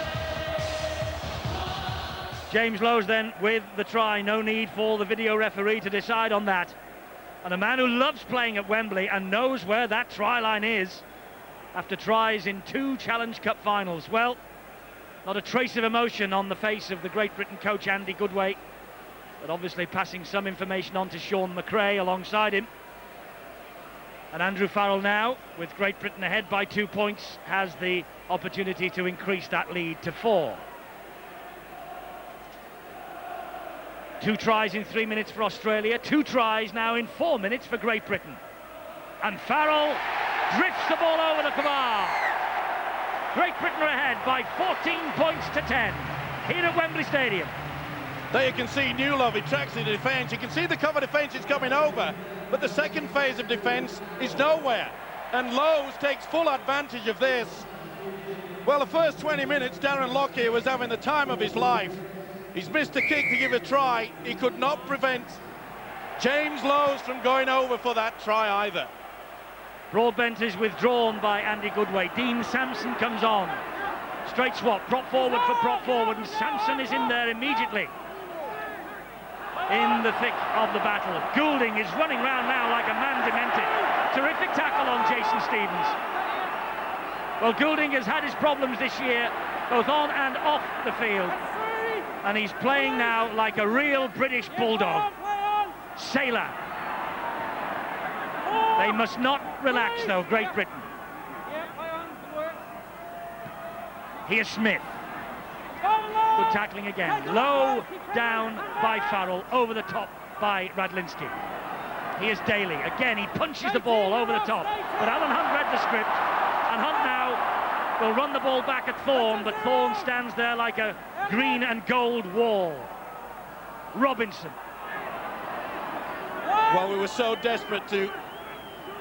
[SPEAKER 1] James Lowe's then with the try. No need for the video referee to decide on that. And a man who loves playing at Wembley and knows where that try line is after tries in 2 Challenge Cup finals. Well, not a trace of emotion on the face of the Great Britain coach Andy Goodway, but obviously passing some information on to Sean McRae alongside him. And Andrew Farrell now, with Great Britain ahead by 2 points, has the opportunity to increase that lead to 4. 2 tries in 3 minutes for Australia, 2 tries now in 4 minutes for Great Britain. And Farrell drifts the ball over the bar. Great Britain are ahead by 14 points to 10 here at Wembley Stadium.
[SPEAKER 6] There you can see Newlove, he tracks the defence. You can see the cover defence is coming over, but the second phase of defence is nowhere. And Lowe's takes full advantage of this. Well, the first 20 minutes, Darren Lockyer was having the time of his life. He's missed a kick to give a try. He could not prevent James Lowe's from going over for that try either.
[SPEAKER 1] Broadbent is withdrawn by Andy Goodway. Dean Sampson comes on. Straight swap, prop forward for prop forward, and Sampson is in there immediately. In the thick of the battle. Goulding is running round now like a man demented. Terrific tackle on Jason Stevens. Well, Goulding has had his problems this year, both on and off the field. And he's playing now like a real British bulldog. Sailor. They must not relax, though, Great Britain. Here's Smith. Good tackling again. Low down by Farrell, over the top by Radlinski. Here's Daly. Again, he punches the ball over the top. But Alan Hunt read the script, and Hunt now will run the ball back at Thorne, but Thorne stands there like a green and gold wall. Robinson.
[SPEAKER 6] Well, we were so desperate to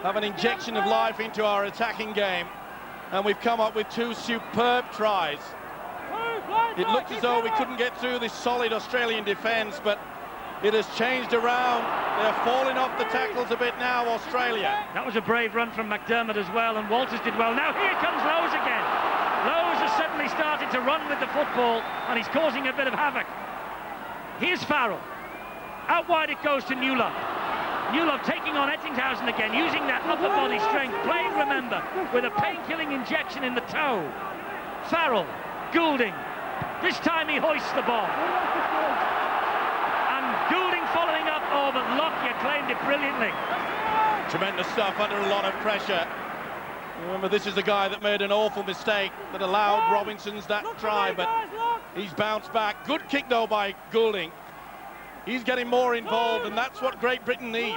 [SPEAKER 6] have an injection of life into our attacking game, and we've come up with two superb tries. It looked as though we couldn't get through this solid Australian defence, but it has changed around. They're falling off the tackles a bit now, Australia.
[SPEAKER 1] That was a brave run from McDermott as well, and Walters did well. Now here comes Lowes again. Lowes has suddenly started to run with the football, and he's causing a bit of havoc. Here's Farrell. Out wide it goes to Newlove. Newlove taking on Ettinghausen again, using that upper body strength, playing, remember, with a pain-killing injection in the toe. Farrell, Goulding. This time he hoists the ball. And Goulding following up, oh, but Lockyer claimed it brilliantly.
[SPEAKER 6] Tremendous stuff under a lot of pressure. Remember, this is the guy that made an awful mistake that allowed Robinson's that try, but he's bounced back. Good kick, though, by Goulding. He's getting more involved, and that's what Great Britain need.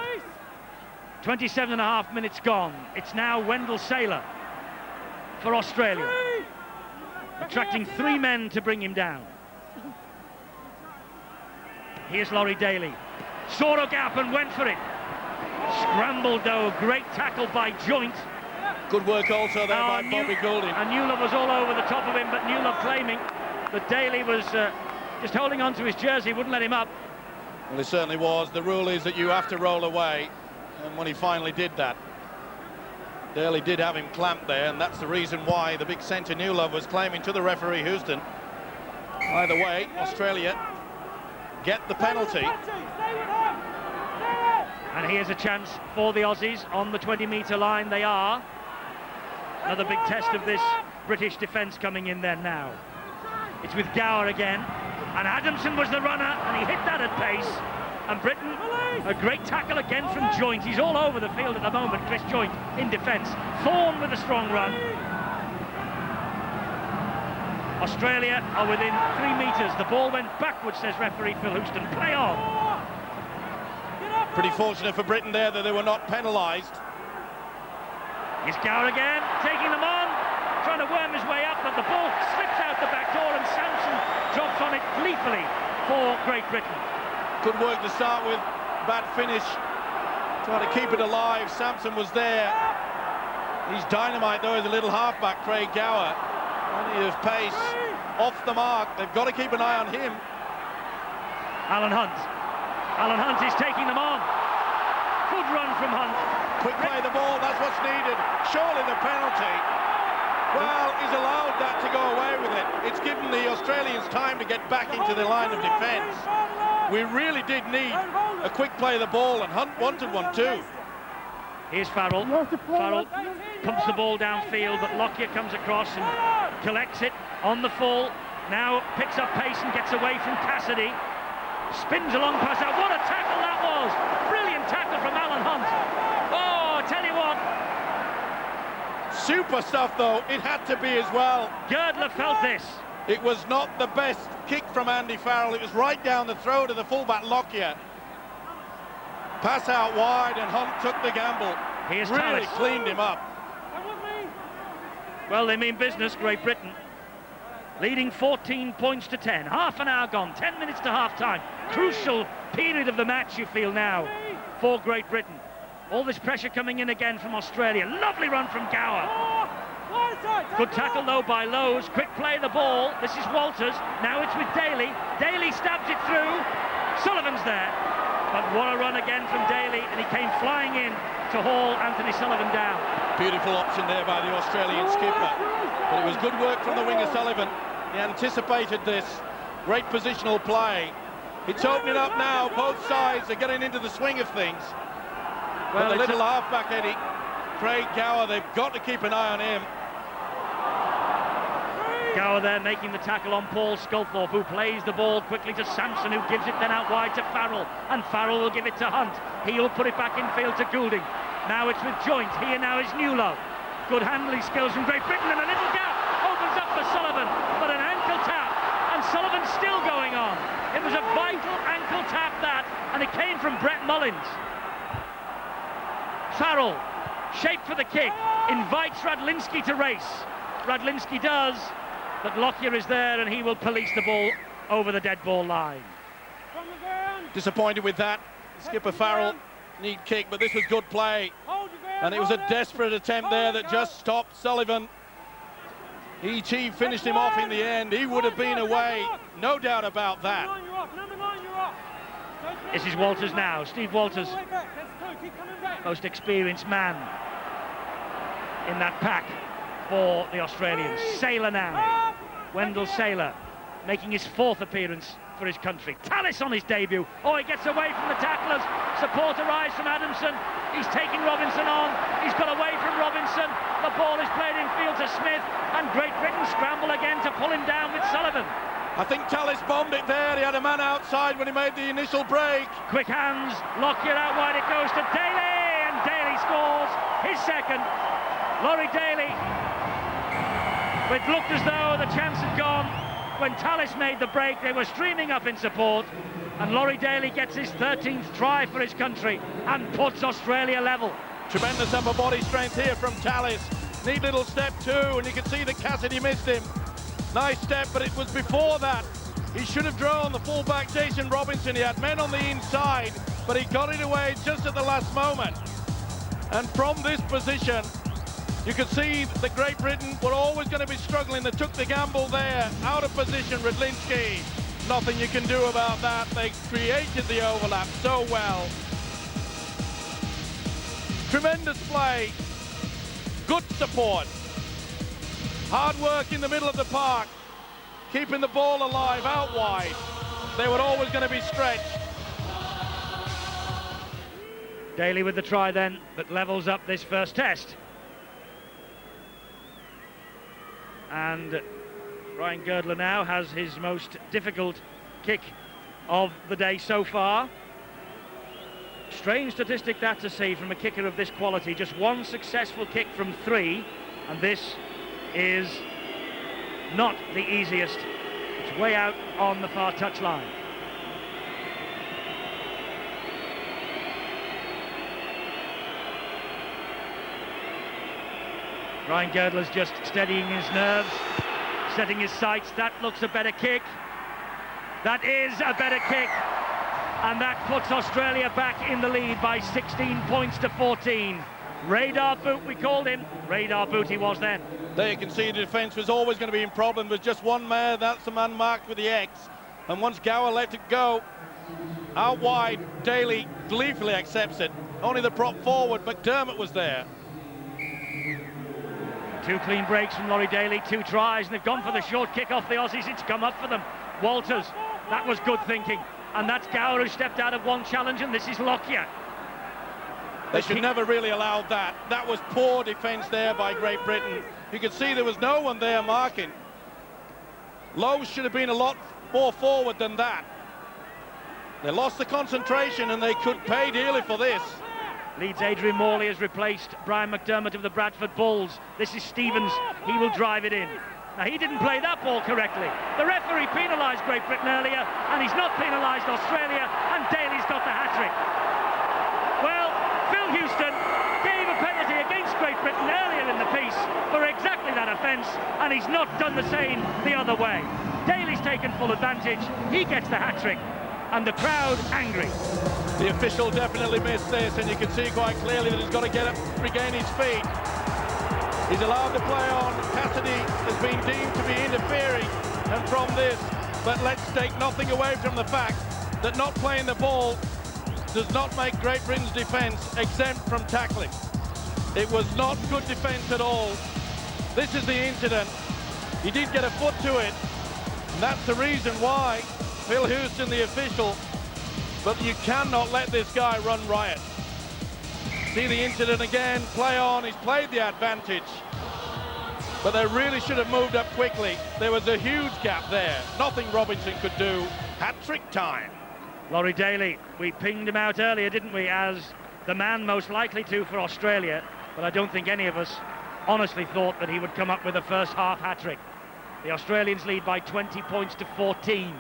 [SPEAKER 1] 27.5 minutes gone. It's now Wendell Sailor for Australia, attracting 3 men to bring him down. Here's Laurie Daly. Saw a gap and went for it. Scrambled, though. Great tackle by Joint.
[SPEAKER 6] Good work also there by Bobby Goulding.
[SPEAKER 1] And Newlove was all over the top of him, but Newlove claiming that Daly was just holding on to his jersey, wouldn't let him up.
[SPEAKER 6] Well, it certainly was. The rule is that you have to roll away, and when he finally did that, Daly did have him clamped there, and that's the reason why the big centre Newlove was claiming to the referee Houston. Either way, Australia get the penalty.
[SPEAKER 1] And here's a chance for the Aussies on the 20-metre line. They are. Another big test of this British defence coming in there now. It's with Gower again. And Adamson was the runner, and he hit that at pace. And Britain, a great tackle again from Joint. He's all over the field at the moment, Chris Joint, in defence. Thorne with a strong run. Australia are within 3 metres. The ball went backwards, says referee Phil Houston. Play on.
[SPEAKER 6] Pretty fortunate for Britain there that they were not penalised.
[SPEAKER 1] Here's Gower again, taking them on, trying to worm his way up, but the ball slips out the back door, and Sampson drops on it gleefully for Great Britain.
[SPEAKER 6] Good work to start with, bad finish, trying to keep it alive. Sampson was there. He's dynamite, though, as a little halfback, Craig Gower. Plenty of pace, off the mark. They've got to keep an eye on him.
[SPEAKER 1] Alan Hunt. Alan Hunt is taking them on. Good run from Hunt.
[SPEAKER 6] Quick play the ball, that's what's needed. Surely the penalty. Well, he's allowed that to go away with it. It's given the Australians time to get back into the line of defence. We really did need a quick play of the ball, and Hunt wanted one too.
[SPEAKER 1] Here's Farrell. Farrell pumps the ball downfield, but Lockyer comes across and collects it on the full. Now picks up pace and gets away from Cassidy. Spins along past that. What a tackle that was! Brilliant tackle from Alan Hunt. Oh, I tell you what.
[SPEAKER 6] Super stuff, though. It had to be as well.
[SPEAKER 1] Girdler felt this.
[SPEAKER 6] It was not the best kick from Andy Farrell. It was right down the throat of the fullback Lockyer. Pass out wide, and Hunt took the gamble.
[SPEAKER 1] Here's
[SPEAKER 6] really
[SPEAKER 1] Tallis.
[SPEAKER 6] Cleaned him up.
[SPEAKER 1] Well, they mean business, Great Britain. Leading 14 points to 10. Half an hour gone, 10 minutes to half-time. Crucial period of the match, you feel now, for Great Britain. All this pressure coming in again from Australia. Lovely run from Gower. Good tackle, though, by Lowes. Quick play the ball. This is Walters. Now it's with Daly. Daly stabs it through. Sullivan's there. But what a run again from Daly, and he came flying in to haul Anthony Sullivan down.
[SPEAKER 6] Beautiful option there by the Australian skipper. But it was good work from the winger Sullivan. He anticipated this. Great positional play. It's opening up now. Both sides are getting into the swing of things. Well, the little halfback, Eddie, Craig Gower, they've got to keep an eye on him.
[SPEAKER 1] Gower there making the tackle on Paul Sculthorpe, who plays the ball quickly to Sampson, who gives it then out wide to Farrell, and Farrell will give it to Hunt. He'll put it back in field to Goulding. Now it's with Joint. Here now is Newlow. Good handling skills from Great Britain, and a little gap opens up for Sullivan, but an ankle tap, and Sullivan's still going on. It was a vital ankle tap, that, and it came from Brett Mullins. Farrell, shaped for the kick, invites Radlinski to race. Radlinski does, but Lockyer is there, and he will police the ball over the dead ball line.
[SPEAKER 6] Disappointed with that. Skipper Farrell, neat kick, but this was good play. And it was a desperate attempt there that just stopped Sullivan. E.T. finished him off in the end. He would have been away, no doubt about that.
[SPEAKER 1] This is Walters now, Steve Walters, most experienced man in that pack for the Australians. Saylor now, Wendell Saylor, making his 4th appearance for his country. Tallis on his debut. Oh, he gets away from the tacklers. Support arrives from Adamson. He's taking Robinson on. He's got away from Robinson. The ball is played in field to Smith, and Great Britain scramble again to pull him down with Sullivan.
[SPEAKER 6] I think Tallis bombed it there. He had a man outside when he made the initial break.
[SPEAKER 1] Quick hands. Lockyer out wide. It goes to Daly, and Daly scores his second. Laurie Daly. It looked as though the chance had gone. When Tallis made the break, they were streaming up in support, and Laurie Daly gets his 13th try for his country and puts Australia level.
[SPEAKER 6] Tremendous upper body strength here from Tallis. Neat little step too, and you can see that Cassidy missed him. Nice step, but it was before that. He should have drawn the fullback Jason Robinson. He had men on the inside, but he got it away just at the last moment. And from this position, you could see that Great Britain were always going to be struggling. They took the gamble there, out of position, Radlinski. Nothing you can do about that. They created the overlap so well. Tremendous play, good support. Hard work in the middle of the park, keeping the ball alive out wide. They were always going to be stretched.
[SPEAKER 1] Daly with the try then, that levels up this first test. And Ryan Girdler now has his most difficult kick of the day so far. Strange statistic that to see from a kicker of this quality. Just 1 successful kick from 3, and this is not the easiest. It's way out on the far touchline. Ryan Girdler's just steadying his nerves, setting his sights. That looks a better kick. That is a better kick. And that puts Australia back in the lead by 16 points to 14. Radar boot, we called him. Radar boot he was then.
[SPEAKER 6] There you can see the defence was always going to be in problem. There's just one man, that's the man marked with the X. And once Gower let it go, out wide, Daly gleefully accepts it. Only the prop forward, McDermott, was there.
[SPEAKER 1] 2 clean breaks from Laurie Daly, 2 tries, and they've gone for the short kick off the Aussies. It's come up for them. Walters, that was good thinking. And that's Gower who stepped out of one challenge, and this is Lockyer.
[SPEAKER 6] They should never really allow that. That was poor defence there by Great Britain. You could see there was no one there marking. Lowe should have been a lot more forward than that. They lost the concentration, and they could pay dearly for this.
[SPEAKER 1] Leeds Adrian Morley has replaced Brian McDermott of the Bradford Bulls. This is Stevens. He will drive it in. Now, he didn't play that ball correctly. The referee penalised Great Britain earlier, and he's not penalised Australia, and Daly's got the hat-trick. Well, Phil Houston gave a penalty against Great Britain earlier in the piece for exactly that offence, and he's not done the same the other way. Daly's taken full advantage. He gets the hat-trick, and the crowd angry.
[SPEAKER 6] The official definitely missed this, and you can see quite clearly that he's got to get up, regain his feet. He's allowed to play on. Cassidy has been deemed to be interfering, and from this, but let's take nothing away from the fact that not playing the ball does not make Great Britain's defence exempt from tackling. It was not good defence at all. This is the incident. He did get a foot to it, and that's the reason why Phil Houston, the official, but you cannot let this guy run riot. See the incident again, play on, he's played the advantage. but they really should have moved up quickly. There was a huge gap there. Nothing Robinson could do. Hat-trick time.
[SPEAKER 1] Laurie Daly, we pinged him out earlier, didn't we, as the man most likely to for Australia, but I don't think any of us honestly thought that he would come up with a first half hat-trick. The Australians lead by 20 points to 14.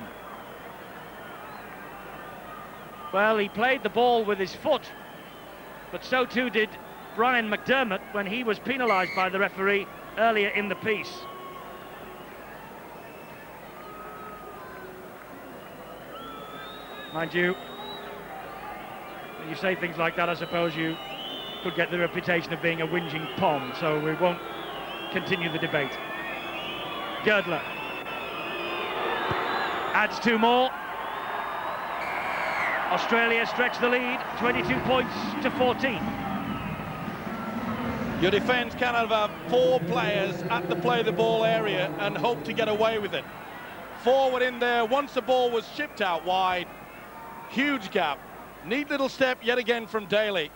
[SPEAKER 1] Well, he played the ball with his foot, but so too did Brian McDermott when he was penalised by the referee earlier in the piece. Mind you, when you say things like that, I suppose you could get the reputation of being a whinging pom, so we won't continue the debate. Girdler adds 2 more. Australia stretch the lead, 22 points to 14.
[SPEAKER 6] Your defence cannot have 4 players at the play the ball area and hope to get away with it. 4 were in there once the ball was shipped out wide. Huge gap. Neat little step yet again from Daly.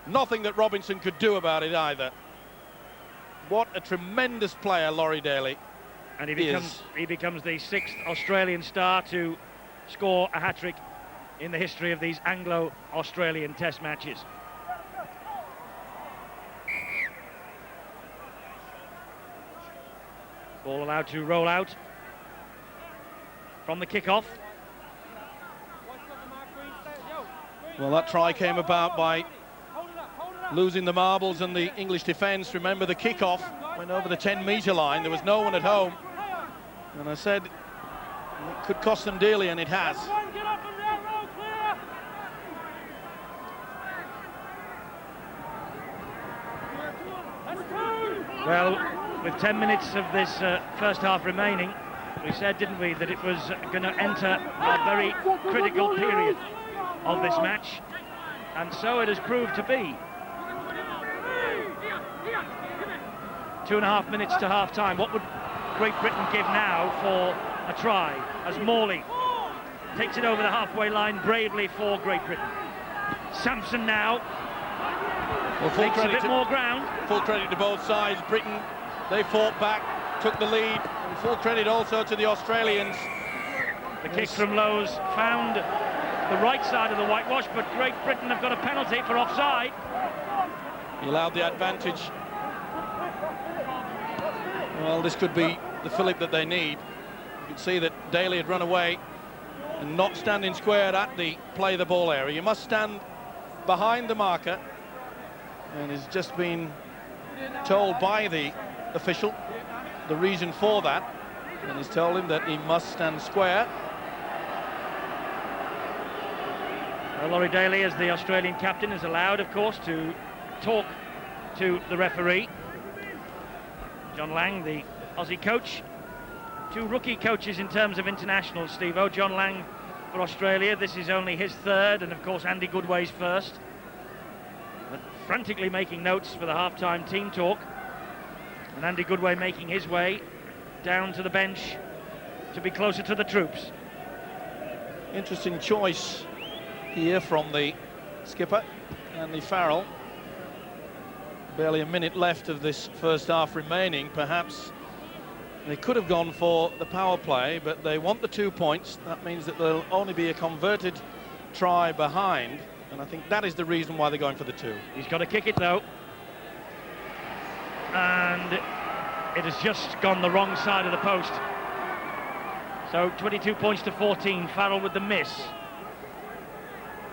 [SPEAKER 6] Nothing that Robinson could do about it either. What a tremendous player Laurie Daly.
[SPEAKER 1] And he becomes the 6th Australian star to score a hat-trick in the history of these Anglo-Australian Test matches. Ball allowed to roll out from the kick-off.
[SPEAKER 6] Well, that try came about by losing the marbles and the English defence. Remember, the kick-off went over the 10-metre line. There was no one at home. And I said it could cost them dearly, and it has.
[SPEAKER 1] Well, with 10 minutes of this first half remaining, we said, didn't we, that it was going to enter a very critical period of this match, and so it has proved to be. 2.5 minutes to half-time. What would Great Britain give now for a try, as Morley takes it over the halfway line bravely for Great Britain. Sampson now takes a bit more ground.
[SPEAKER 6] Full credit to both sides. Britain, they fought back, took the lead, and full credit also to the Australians.
[SPEAKER 1] The kick from Lowe's found the right side of the whitewash, but Great Britain have got a penalty for offside.
[SPEAKER 6] He allowed the advantage. Well, this could be the fillip that they need. You can see that Daly had run away and not standing square at the play the ball area. You must stand behind the marker, and he's just been told by the official the reason for that, and he's told him that he must stand square.
[SPEAKER 1] Well, Laurie Daly, as the Australian captain, is allowed, of course, to talk to the referee. John Lang, the Aussie coach. 2 rookie coaches in terms of internationals, Steve-O. John Lang for Australia. This is only his 3rd, and of course Andy Goodway's 1st. But frantically making notes for the half-time team talk. And Andy Goodway making his way down to the bench to be closer to the troops.
[SPEAKER 6] Interesting choice here from the skipper, Andy Farrell. Barely a minute left of this first half remaining. Perhaps they could have gone for the power play, but they want the 2 points. That means that there'll only be a converted try behind, and I think that is the reason why they're going for the 2.
[SPEAKER 1] He's got to kick it though, and it has just gone the wrong side of the post. So 22 points to 14. Farrell with the miss.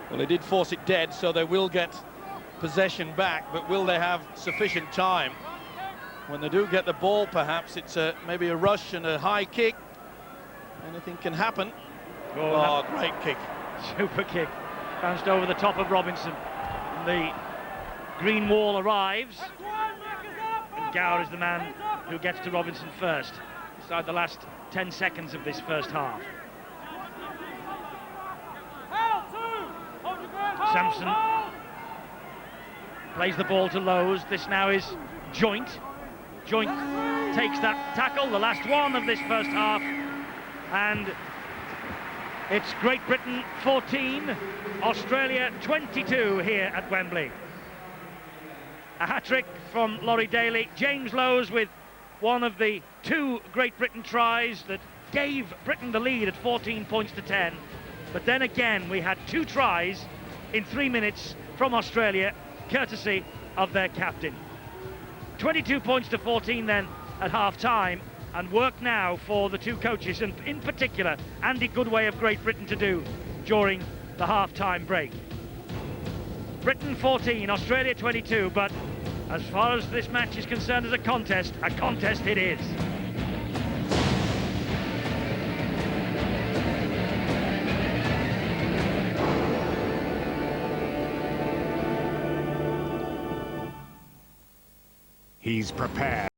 [SPEAKER 6] Well, they did force it dead, so they will get possession back, but will they have sufficient time? When they do get the ball, perhaps it's maybe a rush and a high kick. Anything can happen. Oh, great kick.
[SPEAKER 1] Super kick. Bounced over the top of Robinson. The green wall arrives, and Gower is the man who gets to Robinson first, inside the last 10 seconds of this first half. Sampson plays the ball to Lowe's. This now is Joint. Joint takes that tackle, the last one of this first half, and it's Great Britain 14, Australia 22 here at Wembley. A hat-trick from Laurie Daly. James Lowes with one of the 2 Great Britain tries that gave Britain the lead at 14 points to 10. But then again, we had 2 tries in 3 minutes from Australia, courtesy of their captain. 22 points to 14 then at half-time, and work now for the 2 coaches, and in particular Andy Goodway of Great Britain, to do during the half-time break. Britain 14, Australia 22, but as far as this match is concerned as a contest it is.
[SPEAKER 9] He's prepared.